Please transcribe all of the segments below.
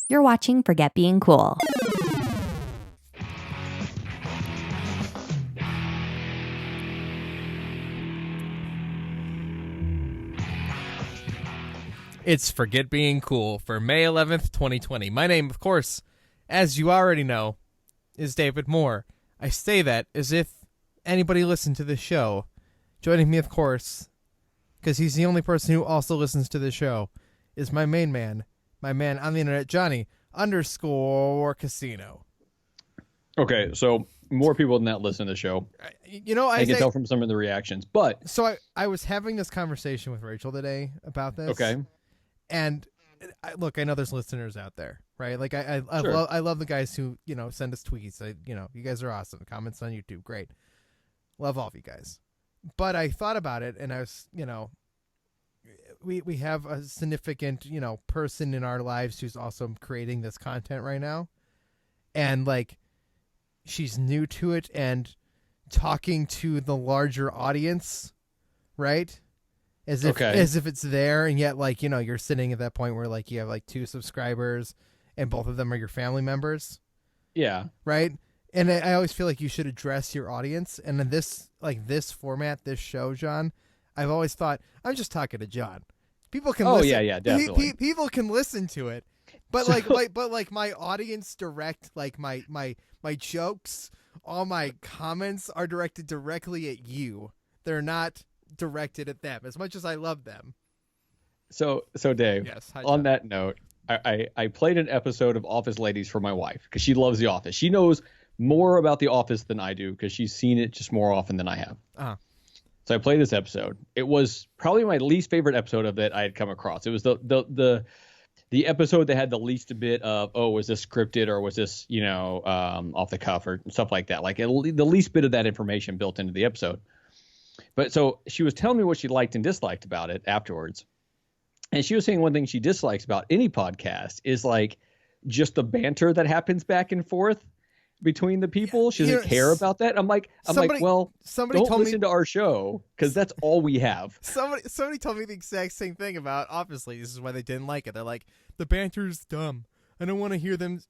You're watching Forget Being Cool. It's Forget Being Cool for May 11th, 2020. My name, of course, as you already know, is David Moore. I say that as if anybody listened to this show. Joining me, of course, because he's the only person who also listens to this show, is my main man, my man on the internet, Johnny_Casino. Okay, so more people than that listen to the show. I can tell from some of the reactions. But so I was having this conversation with Rachel today about this. Okay. And look, I know there's listeners out there, right? Like I Sure. love the guys who, send us tweets. You guys are awesome. Comments on YouTube, great. Love all of you guys. But I thought about it, and I was, we have a significant, person in our lives who's also creating this content right now, and like, she's new to it and talking to the larger audience, right? As if it's there, and yet, like, you're sitting at that point where, like, you have like 2 subscribers and both of them are your family members. Yeah. Right. And I always feel like you should address your audience. And in this format, this show, John, I've always thought, I'm just talking to John. People can listen. Yeah, definitely. People can listen to it. But my audience direct, like my jokes, all my comments are directed directly at you. They're not directed at them, as much as I love them. So Dave, yes, hi, on that note, I played an episode of Office Ladies for my wife because she loves The Office. She knows more about The Office than I do because she's seen it just more often than I have. Uh-huh. So I played this episode. It was probably my least favorite episode of it I had come across. It was the episode that had the least bit of, was this scripted or was this, off the cuff or stuff like that. Like the least bit of that information built into the episode. But so she was telling me what she liked and disliked about it afterwards. And she was saying one thing she dislikes about any podcast is like just the banter that happens back and forth between the people. She doesn't care about that. somebody don't told listen to our show because that's all we have. Somebody told me the exact same thing about Office Ladies. This is why they didn't like it. They're like, the banter's dumb. I don't want to hear them,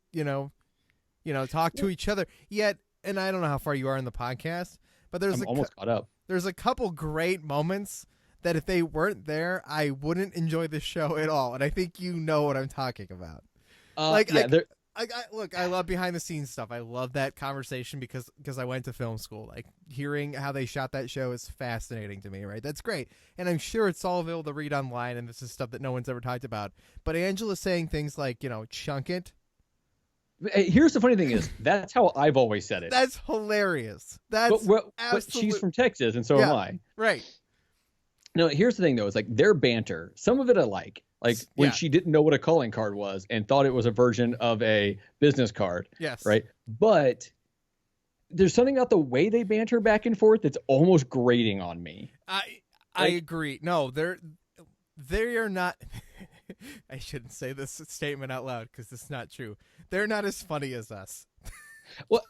talk to each other. Yet, and I don't know how far you are in the podcast, but I'm almost caught up. There's a couple great moments that if they weren't there, I wouldn't enjoy the show at all. And I think you know what I'm talking about. Look, I love behind the scenes stuff. I love that conversation because I went to film school. Like, hearing how they shot that show is fascinating to me, right? That's great. And I'm sure it's all available to read online, and this is stuff that no one's ever talked about. But Angela's saying things like, chunk it. Here's the funny thing is, that's how I've always said it. That's hilarious. But she's from Texas, and so am I. Right. No, here's the thing, though. It's like their banter. Some of it I like. Like when she didn't know what a calling card was and thought it was a version of a business card. Yes. Right. But there's something about the way they banter back and forth that's almost grating on me. I agree. No, they are not. I shouldn't say this statement out loud because it's not true. They're not as funny as us. Well,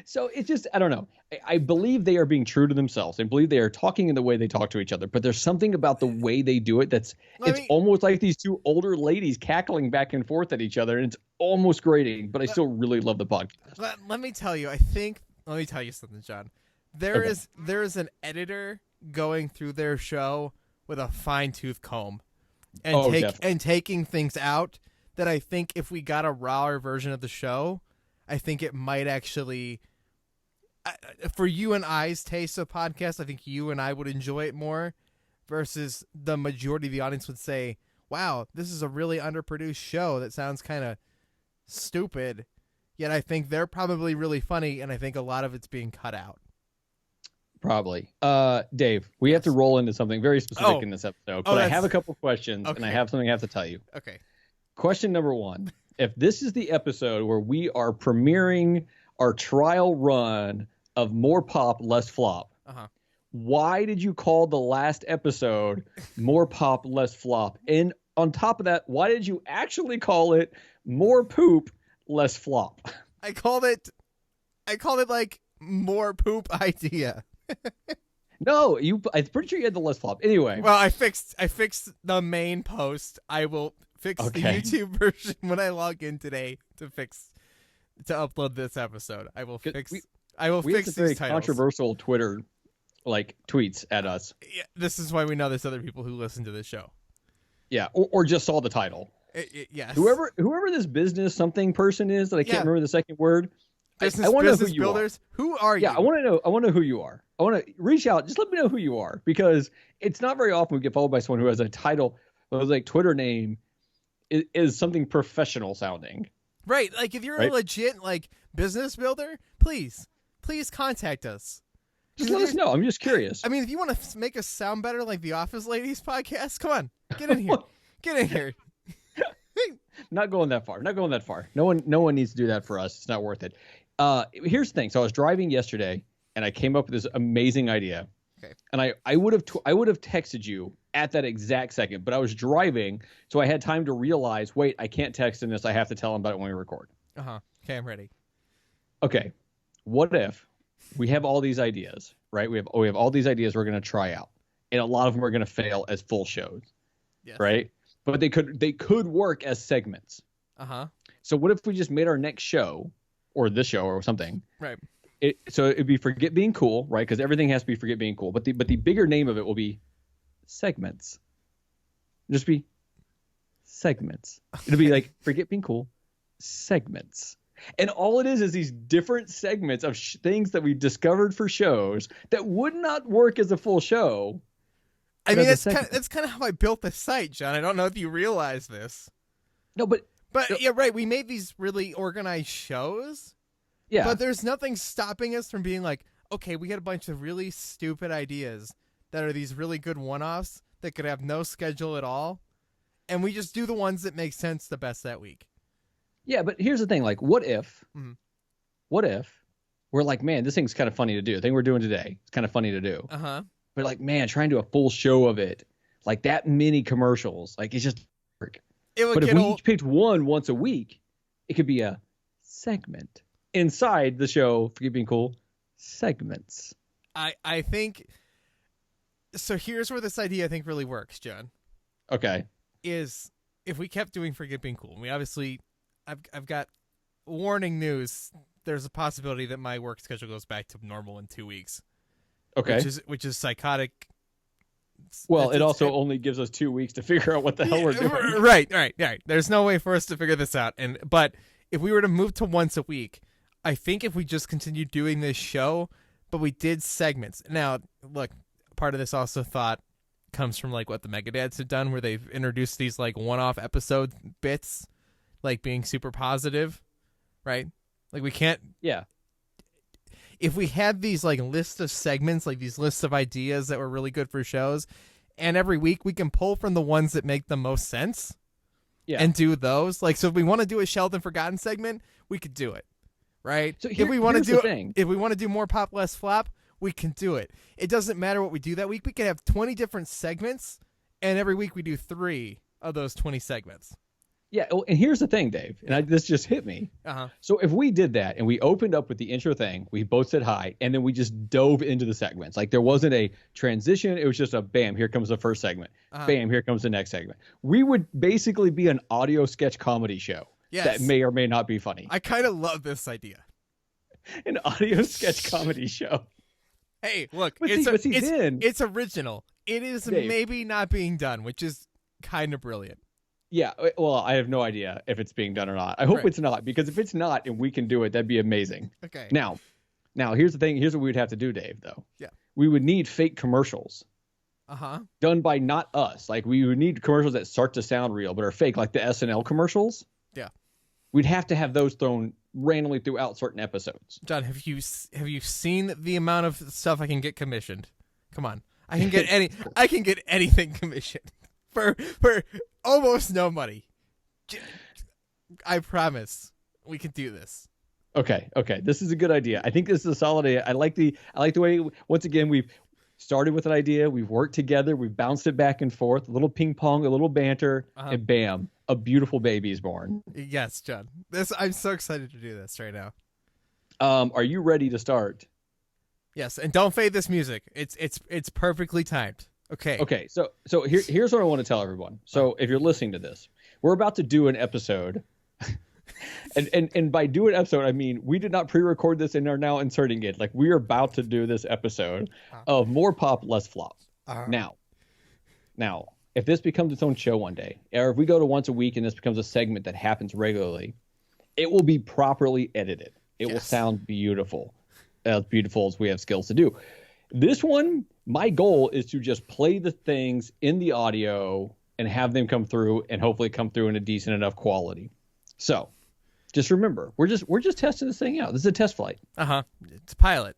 so it's just, I don't know. I believe they are being true to themselves. I believe they are talking in the way they talk to each other. But there's something about the way they do it it's almost like these 2 older ladies cackling back and forth at each other. And it's almost grating, but I still really love the podcast. Let me tell you, let me tell you something, John. There is an editor going through their show with a fine-tooth comb and taking things out that I think if we got a rawer version of the show, I think it might actually, for you and I's taste of podcast, I think you and I would enjoy it more versus the majority of the audience would say, wow, this is a really underproduced show that sounds kind of stupid. Yet I think they're probably really funny, and I think a lot of it's being cut out. Probably. Dave, we have to roll into something very specific in this episode, but I have a couple questions, and I have something I have to tell you. Okay. Question number 1. If this is the episode where we are premiering our trial run of More Pop, Less Flop, why did you call the last episode More Pop, Less Flop? And on top of that, why did you actually call it More Poop, Less Flop? I called it like More Poop Idea. No, I'm pretty sure you had the list flop. Anyway. Well, I fixed the main post. I will fix the YouTube version when I log in today to upload this episode. I will fix these very titles. Controversial Twitter tweets at us. Yeah, this is why we know there's other people who listen to this show. Yeah, or just saw the title. Yes. Whoever this business something person is that I can't remember the second word. Business, I want to know who business you builders. are. Who are you? Yeah, I want to know who you are. I want to reach out. Just let me know who you are, because it's not very often we get followed by someone who has a title, like Twitter name is something professional sounding. Right. Like if you're a legit business builder, please contact us. Just let us know. I'm just curious. I mean, if you want to make us sound better like the Office Ladies podcast, come on, get in here. Get in here. Not going that far. No one needs to do that for us. It's not worth it. Here's the thing. So I was driving yesterday and I came up with this amazing idea. Okay. And I would have texted you at that exact second, but I was driving, so I had time to realize, wait, I can't text in this. I have to tell him about it when we record. Okay, I'm ready. Okay. What if we have all these ideas, right? We have all these ideas we're going to try out, and a lot of them are going to fail as full shows. Yes. Right? But they could work as segments. So what if we just made our next show, or this show, or something? Right. So it'd be Forget Being Cool, right? Because everything has to be Forget Being Cool. But the bigger name of it will be segments. Just be segments. It'll be like Forget Being Cool segments. And all it is these different segments of things that we discovered for shows that would not work as a full show. I mean, that's kind of how I built the site, John. I don't know if you realize this. No, but yeah, right. We made these really organized shows. Yeah. But there's nothing stopping us from being like, okay, we had a bunch of really stupid ideas that are these really good one-offs that could have no schedule at all, and we just do the ones that make sense the best that week. Yeah, but here's the thing. Like, what if we're like, man, this thing's kind of funny to do. The thing we're doing today, it's kind of funny to do. But like, man, trying to do a full show of it, like that many commercials, like it's just work. But if we each picked one once a week, it could be a segment inside the show. Forget Being Cool segments. I think so. Here's where this idea I think really works, John. Okay. Is if we kept doing Forget Being Cool, and we obviously, I've got warning news. There's a possibility that my work schedule goes back to normal in 2 weeks. Okay. Which is psychotic. Well, it also only gives us 2 weeks to figure out what the hell we're doing. Right. There's no way for us to figure this out. But if we were to move to once a week, I think if we just continued doing this show, but we did segments. Now, look, part of this also comes from like what the Megadads have done, where they've introduced these like one-off episode bits, like being super positive, right? Like we can't. Yeah. If we had these like lists of segments, like these lists of ideas that were really good for shows, and every week we can pull from the ones that make the most sense, and do those. Like, so if we want to do a Sheldon Forgotten segment, we could do it, right? So if we want to do more Pop Less Flop, we can do it. It doesn't matter what we do that week. We can have 20 different segments, and every week we do 3 of those 20 segments. Yeah, and here's the thing, Dave, and this just hit me. So if we did that and we opened up with the intro thing, we both said hi, and then we just dove into the segments. Like there wasn't a transition. It was just a bam, here comes the first segment. Bam, here comes the next segment. We would basically be an audio sketch comedy show that may or may not be funny. I kind of love this idea. An audio sketch comedy show. Hey, look, it's original. It is Dave. Maybe not being done, which is kind of brilliant. Yeah, well, I have no idea if it's being done or not. I hope it's not, because if it's not and we can do it, that'd be amazing. Okay. Now, here's the thing. Here's what we would have to do, Dave, though. Yeah. We would need fake commercials. Done by not us. Like, we would need commercials that start to sound real but are fake, like the SNL commercials. Yeah. We'd have to have those thrown randomly throughout certain episodes. John, have you seen the amount of stuff I can get commissioned? Come on. I can get anything commissioned. For almost no money. I promise we can do this. Okay. This is a good idea. I think this is a solid idea. I like the way, once again, we've started with an idea. We've worked together. We've bounced it back and forth. A little ping pong, a little banter, and bam, a beautiful baby is born. Yes, John. I'm so excited to do this right now. Are you ready to start Yes, and don't fade this music. It's perfectly timed. Okay. Okay. So here's what I want to tell everyone. So if you're listening to this, we're about to do an episode. And by do an episode, I mean we did not pre-record this and are now inserting it. Like, we are about to do this episode of More Pop, Less Flop. Now, if this becomes its own show one day, or if we go to once a week and this becomes a segment that happens regularly, it will be properly edited. It will sound beautiful, as beautiful as we have skills to do. This one, my goal is to just play the things in the audio and have them come through, and hopefully come through in a decent enough quality. So, just remember, we're just testing this thing out. This is a test flight. It's a pilot.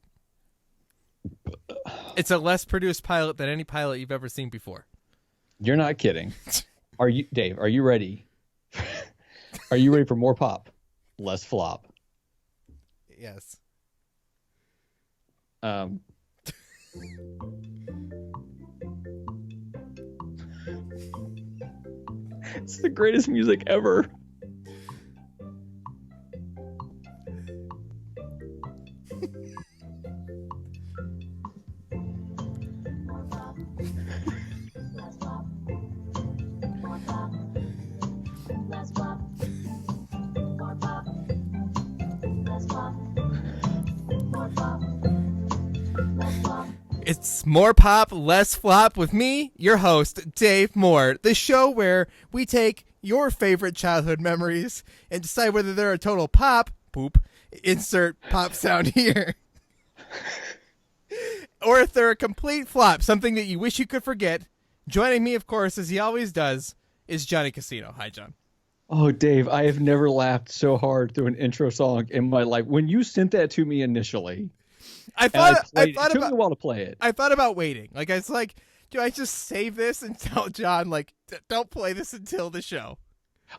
It's a less produced pilot than any pilot you've ever seen before. You're not kidding. Are you, Dave? Are you ready? Are you ready for more pop, less flop? Yes. It's the greatest music ever. It's More Pop, Less Flop with me, your host, Dave Moore. The show where we take your favorite childhood memories and decide whether they're a total poop, insert pop sound here, or if they're a complete flop, something that you wish you could forget. Joining me, of course, as he always does, is Johnny Casino. Hi, John. Oh, Dave, I have never laughed so hard through an intro song in my life. When you sent that to me initially, it took me a while to play it. I thought about waiting. Like, I was like, do I just save this and tell John, like, don't play this until the show?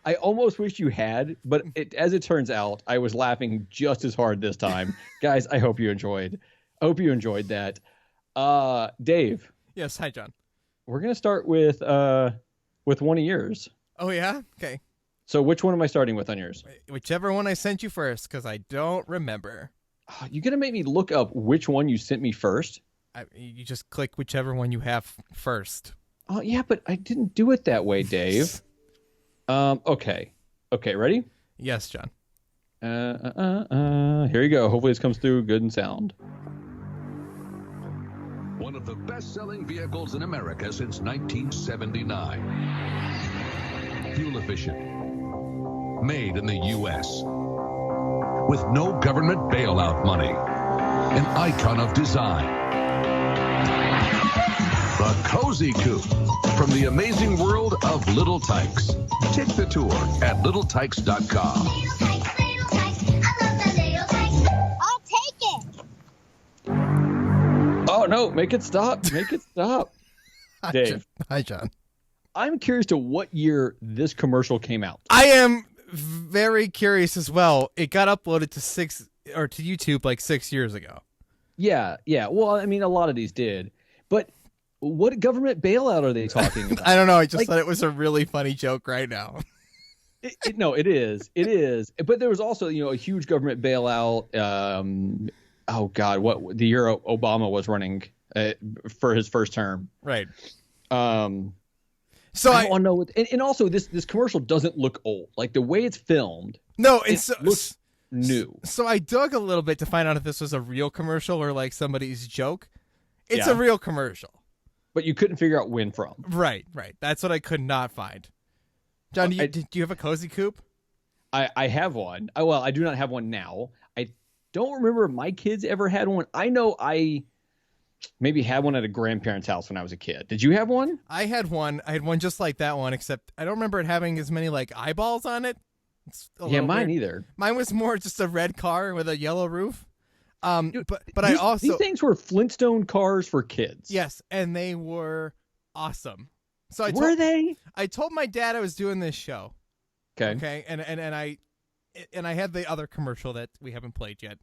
I almost wish you had, but as it turns out, I was laughing just as hard this time. Guys, I hope you enjoyed. I hope you enjoyed that. Dave. Yes, hi, John. We're gonna start with one of yours. Oh yeah, okay. So which one am I starting with on yours? Whichever one I sent you first, because I don't remember. You gonna make me look up which one you sent me first? You just click whichever one you have first. Oh yeah, but I didn't do it that way, Dave. Okay, ready? Yes, John. Here you go. Hopefully this comes through good and sound. One of the best-selling vehicles in America since 1979. Fuel efficient. Made in the U.S. With no government bailout money. An icon of design. The Cozy Coupe. From the amazing world of Little Tykes. Take the tour at littletykes.com. Little Tykes, I love the Little Tykes. I'll take it. Oh no, make it stop. Make it stop. Dave. Hi, John. I'm curious to what year this commercial came out. I am very curious as well. It got uploaded to YouTube like 6 years ago. Yeah. Well, I mean, a lot of these did. But what government bailout are they talking about? I don't know. I just thought it was a really funny joke right now. No, it is. It is. But there was also, a huge government bailout. Oh God, what the year Obama was running for his first term. Right. So I want to know. And also, this commercial doesn't look old. Like the way it's filmed. No, it looks new. So I dug a little bit to find out if this was a real commercial or like somebody's joke. It's a real commercial. But you couldn't figure out when from. Right. That's what I could not find. John, do you have a Cozy Coupe? I have one. I do not have one now. I don't remember if my kids ever had one. I know I maybe had one at a grandparent's house when I was a kid. Did you have one? I had one. I had one just like that one, except I don't remember it having as many like eyeballs on it. Mine either. Mine was more just a red car with a yellow roof. Dude, but these things were Flintstone cars for kids. Yes, and they were awesome. So I told my dad I was doing this show. Okay, and I had the other commercial that we haven't played yet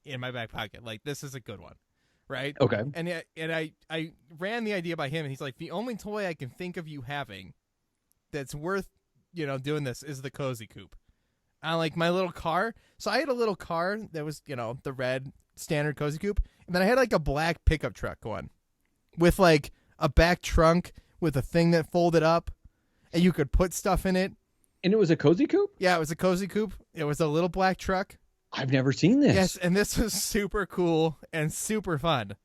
in my back pocket. Like, this is a good one, right? Okay. And I ran the idea by him, and he's like, the only toy I can think of you having that's worth doing this is the Cozy Coupe. I like my little car. So I had a little car that was the red standard Cozy Coupe, and then I had like a black pickup truck one with like a back trunk with a thing that folded up, and you could put stuff in it. And it was a Cozy Coupe? Yeah, it was a Cozy Coupe. It was a little black truck. I've never seen this. Yes, and this was super cool and super fun.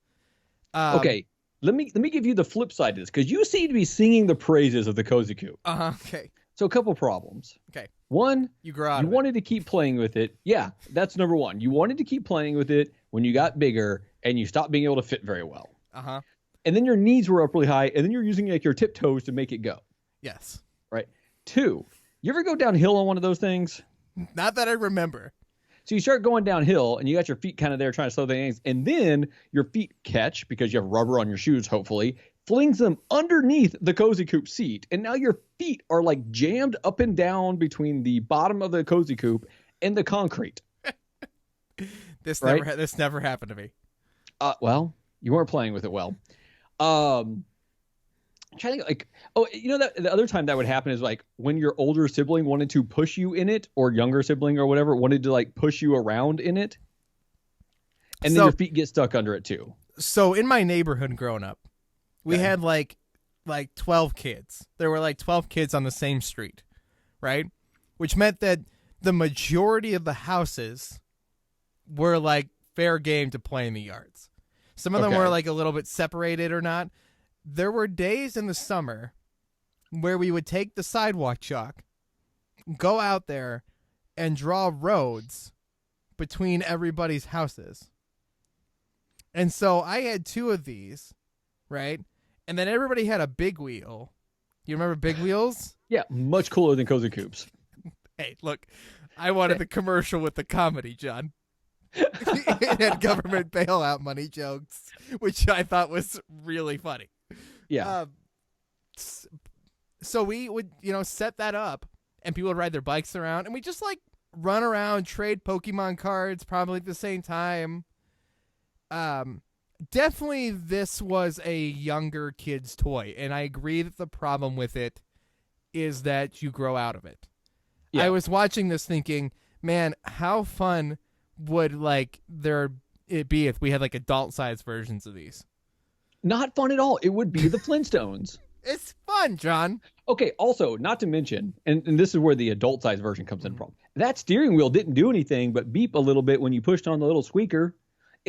Okay, let me give you the flip side to this, because you seem to be singing the praises of the Cozy Coupe. Okay. So a couple problems. Okay. One, you wanted to keep playing with it. Yeah, that's number one. You wanted to keep playing with it when you got bigger and you stopped being able to fit very well. Uh-huh. And then your knees were up really high, and then you're using like your tiptoes to make it go. Yes. Right. Two, you ever go downhill on one of those things? Not that I remember. So you start going downhill, and you got your feet kind of there trying to slow things, and then your feet catch, because you have rubber on your shoes, hopefully, flings them underneath the Cozy Coupe seat, and now your feet are like jammed up and down between the bottom of the Cozy Coupe and the concrete. This never happened to me. Well, you weren't playing with it well. I'm trying to think, like, that the other time that would happen is like when your older sibling wanted to push you in it, or younger sibling or whatever wanted to like push you around in it, and then your feet get stuck under it too. So in my neighborhood growing up, we had like 12 kids. There were like 12 kids on the same street, right? Which meant that the majority of the houses were like fair game to play in the yards. Some of them were like a little bit separated or not. There were days in the summer where we would take the sidewalk chalk, go out there, and draw roads between everybody's houses. And so I had 2 of these, right? And then everybody had a big wheel. You remember big wheels? Yeah, much cooler than Cozy Coupes. Hey, look, I wanted the commercial with the comedy, John. It had government bailout money jokes, which I thought was really funny. Yeah. So we would, set that up, and people would ride their bikes around, and we just like run around, trade Pokemon cards, probably at the same time. Definitely this was a younger kid's toy, and I agree that the problem with it is that you grow out of it. Yeah. I was watching this thinking, man, how fun would it be if we had like adult size versions of these? Not fun at all. It would be the Flintstones. It's fun, John. Okay, also, not to mention, and this is where the adult size version comes in from. That steering wheel didn't do anything but beep a little bit when you pushed on the little squeaker.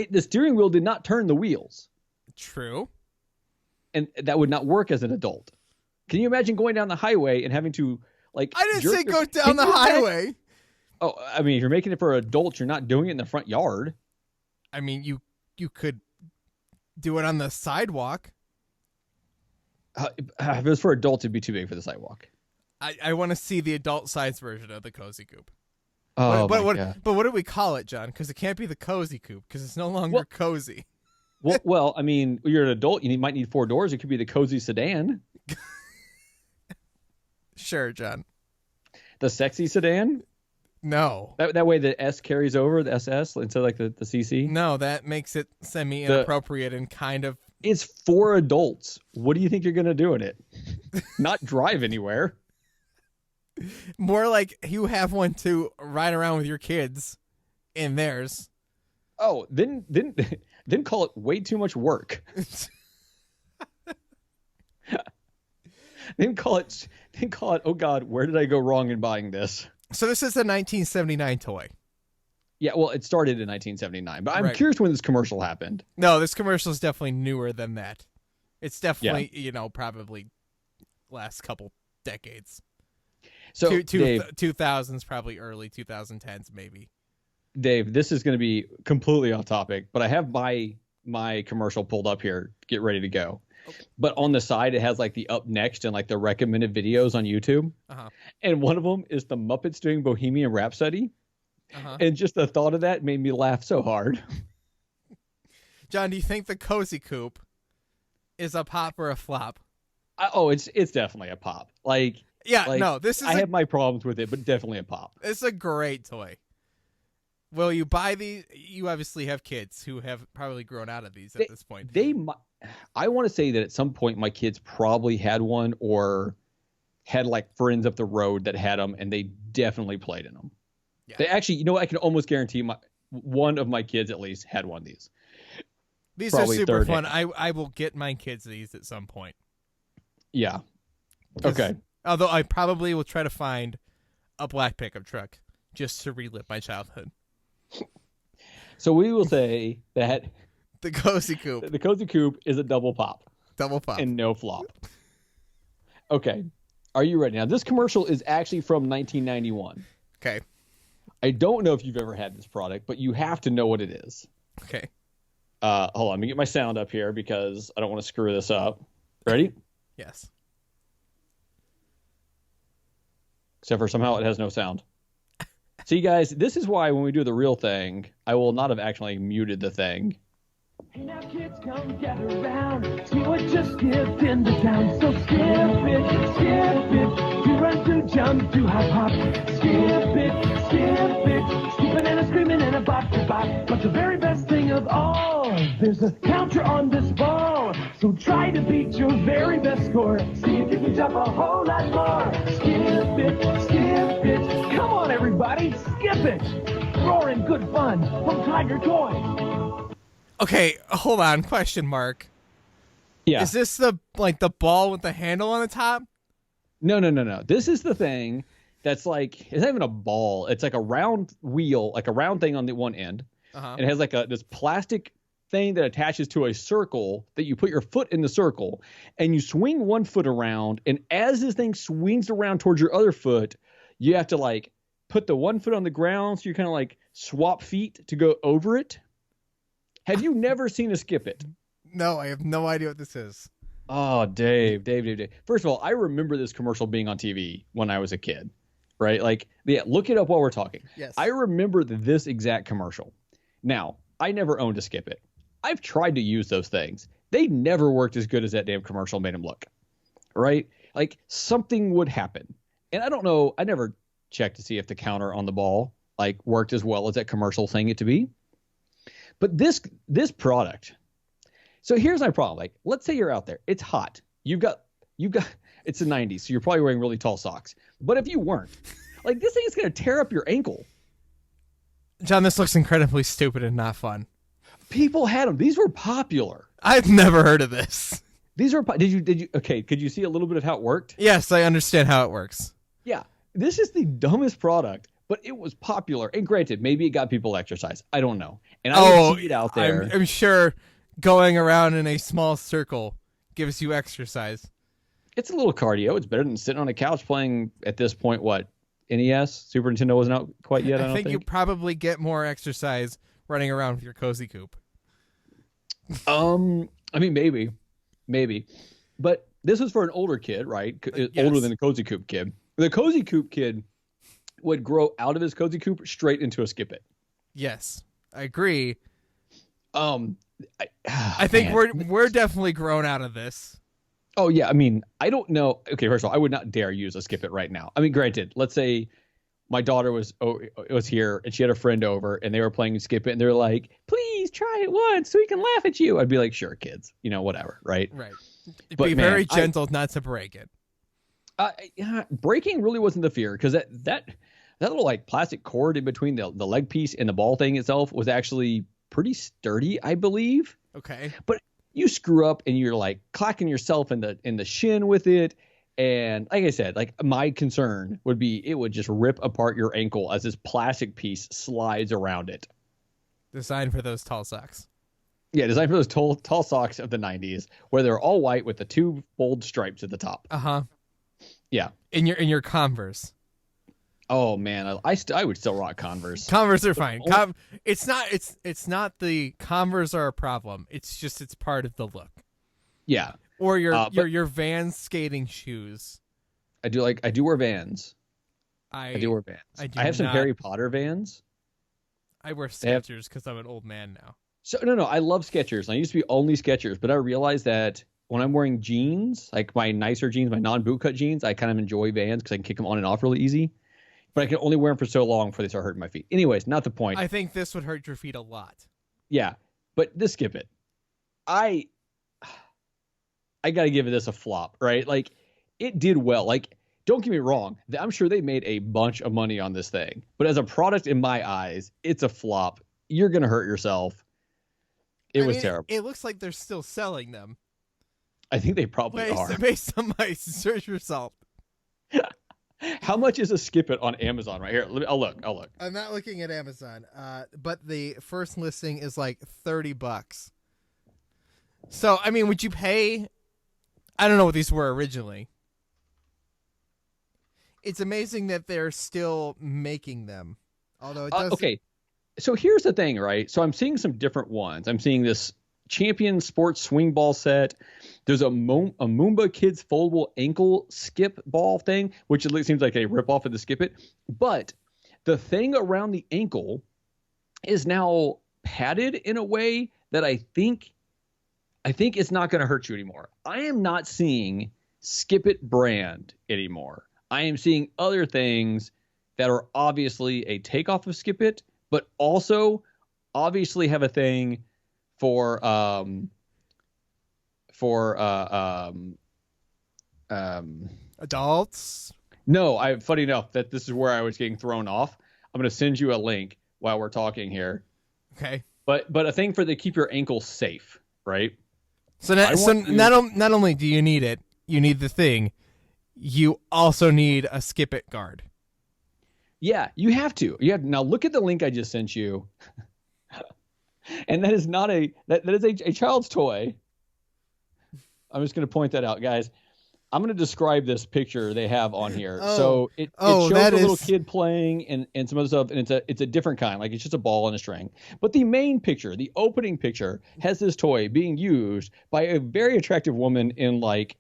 The steering wheel did not turn the wheels. True. And that would not work as an adult. Can you imagine going down the highway and having to, like... I didn't say go down the highway. Oh, I mean, if you're making it for adults, you're not doing it in the front yard. I mean, you could do it on the sidewalk. If it was for adults, it'd be too big for the sidewalk. I want to see the adult size version of the Cozy Coupe. Oh, but what do we call it, John? Because it can't be the Cozy Coupe, because it's no longer cozy. Well, I mean, you're an adult. You might need 4 doors. It could be the Cozy Sedan. Sure, John. The sexy sedan? No. That way the S carries over, the SS, instead of like the CC? No, that makes it semi-inappropriate and kind of... It's for adults. What do you think you're going to do in it? Not drive anywhere. More like you have one to ride around with your kids in theirs. Oh, then call it way too much work. Then call it, oh God, where did I go wrong in buying this? So this is a 1979 toy. Yeah, well, it started in 1979, but I'm curious when this commercial happened. No, this commercial is definitely newer than that. It's definitely, probably last couple decades. So, Dave, 2000s, probably early 2010s, maybe. Dave, this is going to be completely off topic, but I have my commercial pulled up here. Get ready to go. Okay. But on the side, it has like the up next and like the recommended videos on YouTube. Uh-huh. And one of them is the Muppets doing Bohemian Rhapsody. Uh-huh. And just the thought of that made me laugh so hard. John, do you think the Cozy Coupe is a pop or a flop? It's definitely a pop. This is. I have my problems with it, but definitely a pop. It's a great toy. Will you buy these? You obviously have kids who have probably grown out of these at this point. I want to say that at some point my kids probably had one or had like friends up the road that had them, and they definitely played in them. Yeah. They actually, I can almost guarantee one of my kids at least had one of these. These Probably are super third fun. hand. I will get my kids these at some point. Yeah. Okay. Although I probably will try to find a black pickup truck just to relive my childhood. So we will say that The Cozy Coupe. the Cozy Coupe is a double pop Double pop. and no flop. Okay. Are you ready? Now, this commercial is actually from 1991. Okay. I don't know if you've ever had this product, but you have to know what it is. Okay. Hold on. Let me get my sound up here because I don't want to screw this up. Ready? Yes. Except for somehow it has no sound. See, guys, this is why when we do the real thing, I will not have actually muted the thing. Hey now kids, come gather around. See what just skipped into town. So skip it, skip it. Do run, do jump, do hop, hop. Skip it, skip it. Skipping and a screaming and a bop, to bop. But the very best thing of all, there's a counter on this ball. So try to beat your very best score. See if you can jump a whole lot more. Skip it, skip it. Come on, everybody, skip it. Roaring good fun from Tiger Toys. Okay, hold on. Question mark. Yeah. Is this the ball with the handle on the top? No. This is the thing that's like, it's not even a ball. It's like a round wheel, like a round thing on the one end. Uh-huh. It has like this plastic thing that attaches to a circle that you put your foot in the circle and you swing one foot around. And as this thing swings around towards your other foot, you have to like put the one foot on the ground. So you kind of like swap feet to go over it. Have you never seen a Skip It? No, I have no idea what this is. Oh, Dave. First of all, I remember this commercial being on TV when I was a kid, right? Like, yeah, look it up while we're talking. Yes. I remember this exact commercial. Now, I never owned a Skip It. I've tried to use those things. They never worked as good as that damn commercial made them look, right? Like, something would happen. And I don't know, I never checked to see if the counter on the ball, like, worked as well as that commercial saying it to be. But this product, so here's my problem. Like, let's say you're out there. It's hot. You've got, it's the 90s, so you're probably wearing really tall socks. But if you weren't, like, this thing is going to tear up your ankle. John, this looks incredibly stupid and not fun. People had them. These were popular. I've never heard of this. These are, did you, okay, could you see a little bit of how it worked? Yes, I understand how it works. Yeah. This is the dumbest product, but it was popular. And granted, maybe it got people exercise. I don't know. And I didn't see it out there. I'm sure going around in a small circle gives you exercise. It's a little cardio. It's better than sitting on a couch playing, at this point, what, NES? Super Nintendo wasn't out quite yet, I don't think. You probably get more exercise running around with your Cozy Coupe. I mean, maybe. But this was for an older kid, right? Yes. Older than the Cozy Coupe kid. The Cozy Coupe kid would grow out of his Cozy Coupe straight into a Skip It. Yes, I agree. I think we're definitely grown out of this. Oh yeah, I mean, I don't know. Okay, first of all, I would not dare use a Skip It right now. I mean, granted, let's say my daughter was here and she had a friend over and they were playing Skip It and they're like, "Please try it once so we can laugh at you." I'd be like, "Sure, kids, whatever, right?" Right. But be very gentle not to break it. Breaking really wasn't the fear because that little like plastic cord in between the leg piece and the ball thing itself was actually pretty sturdy, I believe. Okay. But you screw up and you're like clacking yourself in the shin with it. And like I said, like my concern would be it would just rip apart your ankle as this plastic piece slides around it. Designed for those tall socks. Yeah, designed for those tall socks of the 90s where they're all white with the two bold stripes at the top. Uh-huh. Yeah. In your Converse. Oh man, I would still rock Converse. Converse are fine. It's not the Converse are a problem. It's part of the look. Yeah. Or your Vans skating shoes. I do wear Vans. I do wear Vans. I have some Harry Potter Vans. I wear Skechers because I'm an old man now. So no, I love Skechers. I used to be only Skechers, but I realized that when I'm wearing jeans, like my nicer jeans, my non-bootcut jeans, I kind of enjoy Vans because I can kick them on and off really easy. But I can only wear them for so long before they start hurting my feet. Anyways, not the point. I think this would hurt your feet a lot. Yeah, but this Skip It. I got to give this a flop, right? Like, it did well. Like, don't get me wrong. I'm sure they made a bunch of money on this thing. But as a product in my eyes, it's a flop. you're gonna hurt yourself. It was terrible. It looks like they're still selling them. I think they probably are. Based on my search result. How much is a Skip It on Amazon right here? I'll look. I'm not looking at Amazon, but the first listing is like $30. So, I mean, would you pay? I don't know what these were originally. It's amazing that they're still making them. Although it does. Okay. So here's the thing, right? So I'm seeing some different ones. I'm seeing this Champion Sports Swing Ball set. There's a Moomba Kids foldable ankle skip ball thing, which seems like a ripoff of the Skip It. But the thing around the ankle is now padded in a way that I think it's not going to hurt you anymore. I am not seeing Skip It brand anymore. I am seeing other things that are obviously a takeoff of Skip It, but also obviously have a thing for adults. No, funny enough that this is where I was getting thrown off. I'm going to send you a link while we're talking here. Okay. But a thing for the keep your ankles safe, right? So not only do you need it, you need the thing. You also need a Skip It guard. Yeah, you have to. Now look at the link I just sent you. And that is not that is a child's toy. I'm just going to point that out, guys. I'm going to describe this picture they have on here. So it shows a little kid playing and some other stuff, and it's a different kind, like it's just a ball and a string. But the main picture, the opening picture, has this toy being used by a very attractive woman in like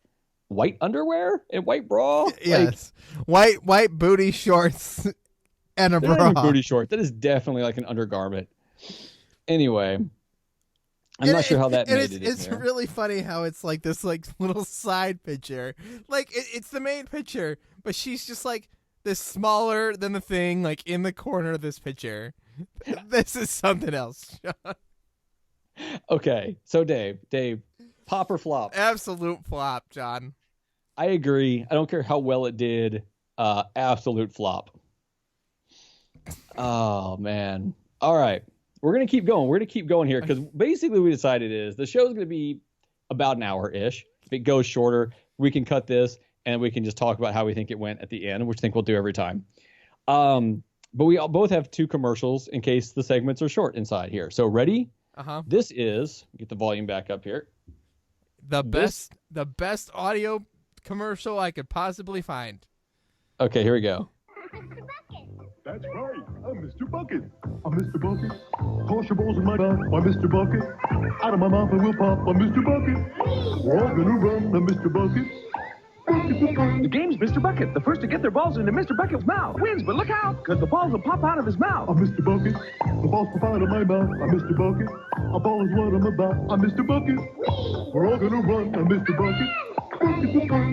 white underwear and white bra. Yes, like, white booty shorts and a bra. Not even booty shorts. That is definitely like an undergarment. Anyway, I'm not sure how that made it. It's really funny how it's like this like little side picture. Like it's the main picture, but she's just like this smaller than the thing, like in the corner of this picture. This is something else, Sean. Okay, so Dave, pop or flop? Absolute flop, John. I agree. I don't care how well it did. Absolute flop. Oh man. All right. We're going to keep going. We're going to keep going here because basically we decided is the show's going to be about an hour-ish. If it goes shorter, we can cut this and we can just talk about how we think it went at the end, which I think we'll do every time. But we both have 2 commercials in case the segments are short inside here. So ready? Uh-huh. This is, get the volume back up here. The best audio commercial I could possibly find. Okay, here we go. That's right. I'm Mr. Bucket. I'm Mr. Bucket. Toss your balls in my mouth. I'm Mr. Bucket. Out of my mouth I will pop. I'm Mr. Bucket. We're all gonna run. I'm Mr. Bucket. The game's Mr. Bucket. The first to get their balls into Mr. Bucket's mouth wins, but look out, because the balls will pop out of his mouth. I'm Mr. Bucket. The balls pop out of my mouth. I'm Mr. Bucket. A ball is what I'm about. I'm Mr. Bucket. We're all gonna run. I'm Mr. Bucket.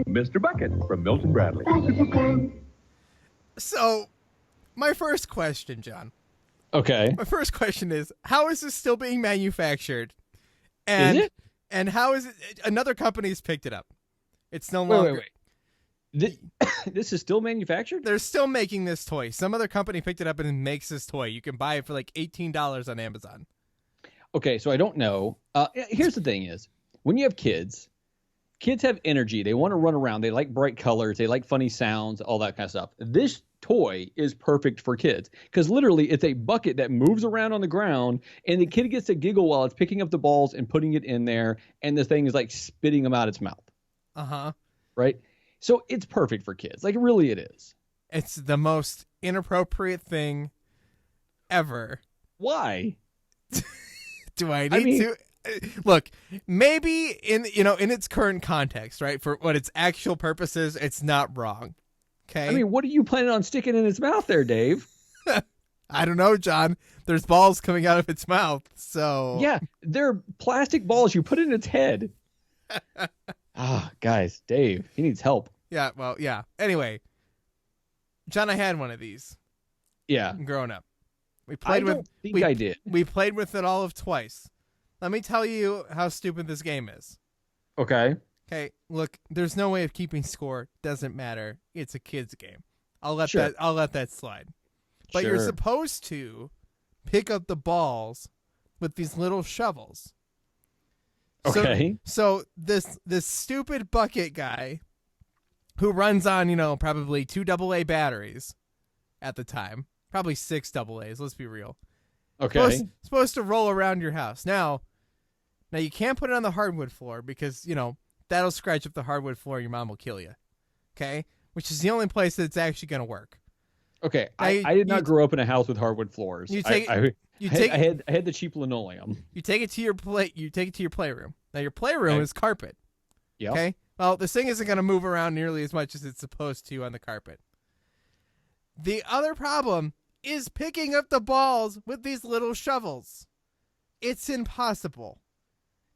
Mr. Bucket from Milton Bradley. So, my first question, John. Okay. My first question is, how is this still being manufactured? And, is it? And how is it? Another company's picked it up. It's no longer. Wait. This is still manufactured? They're still making this toy. Some other company picked it up and makes this toy. You can buy it for like $18 on Amazon. Okay, so I don't know. Here's the thing is, when you have kids have energy. They want to run around. They like bright colors. They like funny sounds, all that kind of stuff. This toy is perfect for kids because literally it's a bucket that moves around on the ground and the kid gets to giggle while it's picking up the balls and putting it in there, and the thing is like spitting them out its mouth. Uh-huh. Right? So it's perfect for kids. Like really it is. It's the most inappropriate thing ever. Why? Do I need to? Look, maybe in its current context, right? For what its actual purposes, it's not wrong. Okay. I mean, what are you planning on sticking in its mouth there, Dave? I don't know, John. There's balls coming out of its mouth, so yeah, they're plastic balls you put in its head. Guys, Dave, he needs help. Yeah, well, yeah. Anyway, John, I had one of these. Yeah, growing up, we played I did. We played with it all of twice. Let me tell you how stupid this game is. Okay. Okay. Look, there's no way of keeping score. Doesn't matter. It's a kid's game. I'll let that slide. But you're supposed to pick up the balls with these little shovels. Okay. So this stupid bucket guy who runs on, probably 2 AA batteries at the time, probably 6 AA's, let's be real. Okay. Supposed to roll around your house. Now you can't put it on the hardwood floor because, that'll scratch up the hardwood floor and your mom will kill you. Okay? Which is the only place that it's actually going to work. Okay. I did not grow up in a house with hardwood floors. I had the cheap linoleum. You take it to your playroom. Now your playroom is carpet. Yeah. Okay? Well, this thing isn't going to move around nearly as much as it's supposed to on the carpet. The other problem is picking up the balls with these little shovels. It's impossible.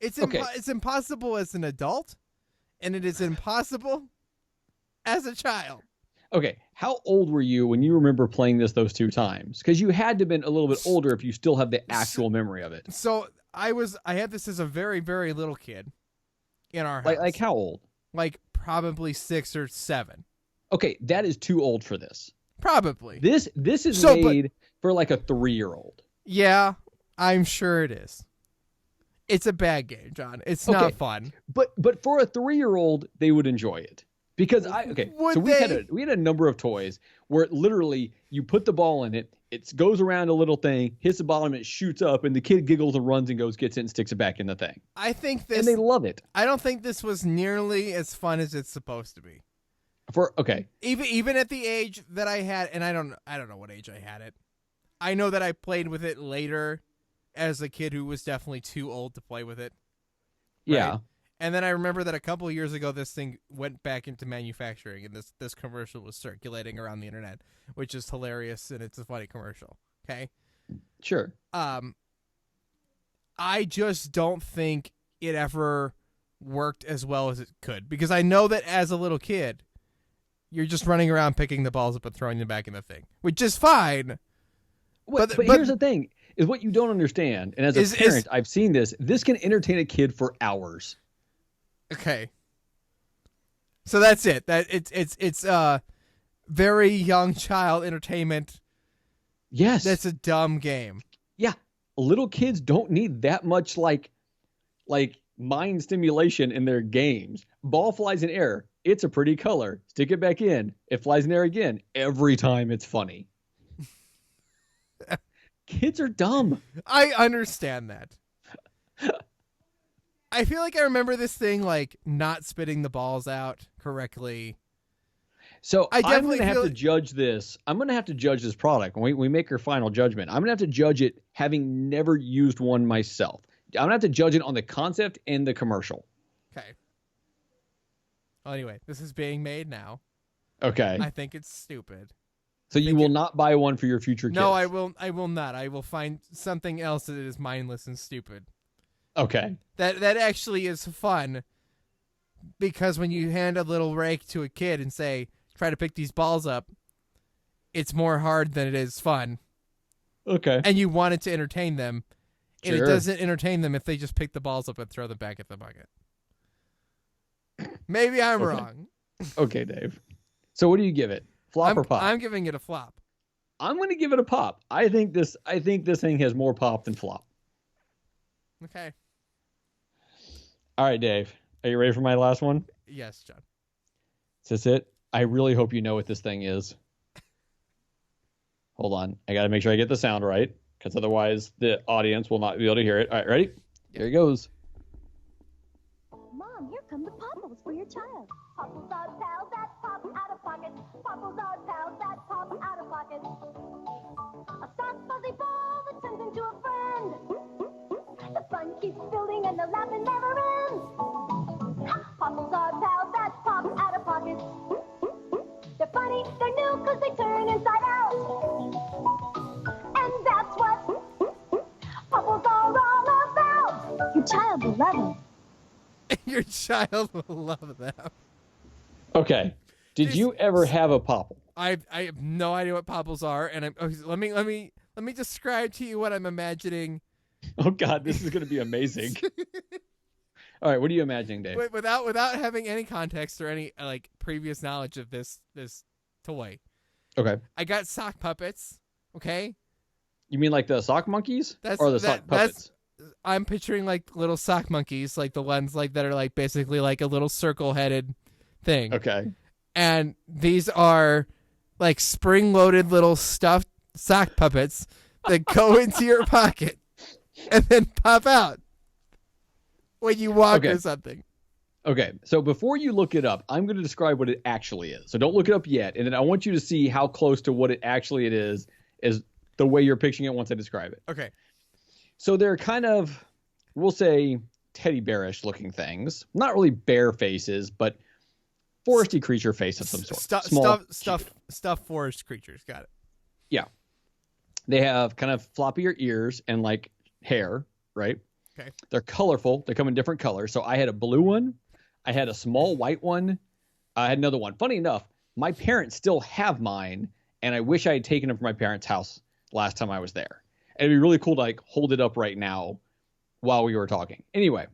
It's impossible as an adult, and it is impossible as a child. Okay, how old were you when you remember playing this those 2 times? Because you had to have been a little bit older if you still have the actual memory of it. So I had this as a very, very little kid in our house. Like how old? Like probably 6 or 7. Okay, that is too old for this. Probably. This is made for like a 3-year-old. Yeah, I'm sure it is. It's a bad game, John. It's not fun. But for a 3-year-old, they would enjoy it. Because we had a number of toys where literally you put the ball in it, it goes around a little thing, hits the bottom, it shoots up, and the kid giggles and runs and gets it and sticks it back in the thing. And they love it. I don't think this was nearly as fun as it's supposed to be. Even at the age that I had, and I don't know what age I had it. I know that I played with it later as a kid who was definitely too old to play with it. Right? Yeah. And then I remember that a couple of years ago, this thing went back into manufacturing, and this commercial was circulating around the internet, which is hilarious, and it's a funny commercial. Okay? Sure. I just don't think it ever worked as well as it could, because I know that as a little kid, you're just running around picking the balls up and throwing them back in the thing, which is fine. But here's the thing, is what you don't understand, and as a parent, I've seen this can entertain a kid for hours. Okay. So that's it. That it's very young child entertainment. Yes. That's a dumb game. Yeah. Little kids don't need that much like mind stimulation in their games. Ball flies in air. It's a pretty color. Stick it back in. It flies in air again. Every time it's funny. Kids are dumb. I understand that. I feel like I remember this thing like not spitting the balls out correctly. So I'm going to have to judge this. I'm going to have to judge this product. When we make our final judgment, I'm going to have to judge it having never used one myself. I'm going to have to judge it on the concept and the commercial. Okay. Well, anyway, this is being made now. Okay. I think it's stupid. So you will not buy one for your future kids? No, I will not. I will find something else that is mindless and stupid. Okay. That actually is fun, because when you hand a little rake to a kid and say, try to pick these balls up, it's more hard than it is fun. Okay. And you want it to entertain them. And Sure. it doesn't entertain them if they just pick the balls up and throw them back at the bucket. Maybe I'm wrong. Okay, Dave. So what do you give it? Flop or pop? I'm giving it a flop. I'm going to give it a pop. I think this thing has more pop than flop. Okay. All right, Dave. Are you ready for my last one? Yes, John. Is this it? I really hope you know what this thing is. Hold on. I got to make sure I get the sound right, because otherwise the audience will not be able to hear it. All right, ready? Here it goes. Mom, here come the popples for your child. Popples are pals that pop out of pockets. Popples are pals that pop out of pockets. A soft fuzzy ball that turns into a friend. The fun keeps building and the laughing never ends. Popples are pals that pop out of pockets. They're funny, they're new, cause they turn inside out. And that's what Popples are all about. Your child will love them. Your child will love them. Okay. Did you ever have a popple? I have no idea what popples are, and let me describe to you what I'm imagining. Oh God, this is going to be amazing. All right, what are you imagining, Dave? Without having any context or any like previous knowledge of this toy. Okay. I got sock puppets. Okay. You mean like the sock monkeys or the sock puppets? I'm picturing like little sock monkeys, like the ones like that are like basically like a little circle-headed thing. Okay. And these are like spring-loaded little stuffed sock puppets that go into your pocket and then pop out when you walk or something. Okay, so before you look it up, I'm going to describe what it actually is. So don't look it up yet, and then I want you to see how close to what it actually is the way you're picturing it once I describe it. Okay. So they're kind of, we'll say, teddy bearish looking things. Not really bear faces, but foresty creature face of some sort. Stuffed forest creatures. Got it. Yeah. They have kind of floppier ears and like hair, right? Okay. They're colorful. They come in different colors. So I had a blue one. I had a small white one. I had another one. Funny enough, my parents still have mine, and I wish I had taken them from my parents' house last time I was there. And it'd be really cool to like hold it up right now while we were talking. Anyway,